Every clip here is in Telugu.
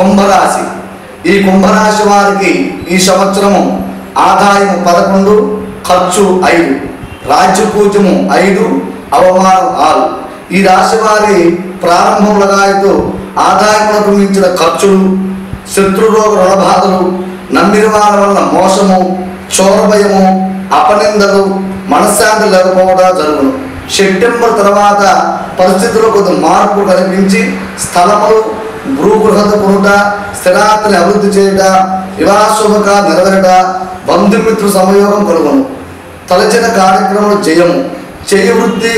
కుంభరాశి. ఈ కుంభరాశి వారికి ఈ సంవత్సరము ఆదాయం 11, ఖర్చు 5, రాజ్యపూజ్యము 5, అవమానం 6. ఈ రాశి వారి ప్రారంభంలో ఆదాయములకు మించిన ఖర్చులు, శత్రురోగ రుణబాధలు, నమ్మిన వారి వల్ల మోసము, చోరభయము, అపనిందలు, మనశ్శాంతి లేకపోవడం జరుగును. సెప్టెంబర్ తర్వాత పరిస్థితుల్లో కొంత మార్పు కనిపించి స్థలములు, భూగృహత కొనుట, స్థిరాస్తిని అభివృద్ధి చేయుట, వివాహ శుభకార్యాలు నెరవేరుట, బంధుమిత్ర సంయోగం కలుగును. తలచిన కార్యక్రమంలో జయము, చేయి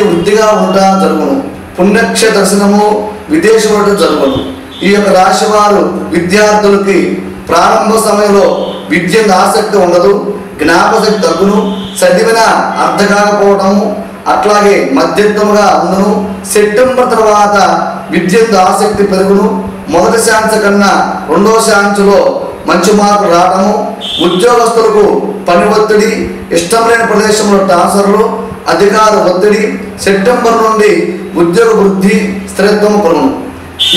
వృద్ధిగా ఉంట జరుగును. పుణ్యక్ష దర్శనము, విదేశం జరుగును. ఈ యొక్క రాశి వారు విద్యార్థులకి ప్రారంభ సమయంలో విద్య ఆసక్తి ఉండదు, జ్ఞాపశక్తి తగ్గును, చదివిన అర్థం కాకపోవడము, అట్లాగే మధ్యత్వముగా ఉండును. సెప్టెంబర్ తర్వాత విద్య ఆసక్తి పెరుగును. మొదటి ఛాన్స్ కన్నా రెండవ ఛాన్స్లో మంచి మార్కులు రావడము, ఉద్యోగస్తులకు పని ఒత్తిడి, ఇష్టం లేని ప్రదేశంలో ట్రాన్స్ఫర్లు, అధికార ఒత్తిడి. సెప్టెంబర్ నుండి ఉద్యోగ వృద్ధి, స్థిరత్వం కలుగును.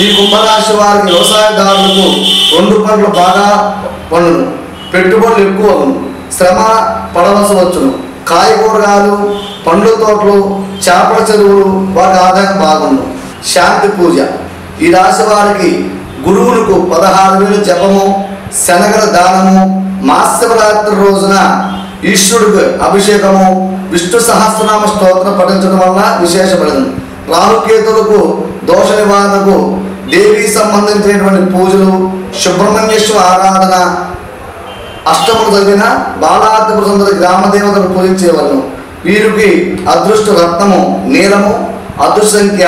ఈ కుంభరాశి వారికి వ్యవసాయదారులకు 2 పంటలు బాగా పండును, పెట్టుబడులు ఎక్కువ అవును, శ్రమ పడవలసి వచ్చును. కాయగూరగాయలు, పండ్ల తోటలు, చేపల చెరువులు వారికి ఆదాయం బాగుండు. శాంతి పూజ. ఈ రాశి వారికి గురువులకు 16,000 జపము, శనగల దానము, మహాశివరాత్రి రోజున ఈశ్వరుడికి అభిషేకము, విష్ణు సహస్రనామ స్తోత్రం పఠించడం వల్ల విశేషపడింది. రాహుకేతులకు దోష నివారణకు దేవీ సంబంధించినటువంటి పూజలు, సుబ్రహ్మణ్యేశ్వర ఆరాధన, అష్టములు చదివిన బాలాత్మ సుందరి గ్రామ దేవతను పూజించేవాళ్ళు. వీరికి అదృష్ట రత్నము నీలము, అదృష్ట సంఖ్య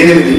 8.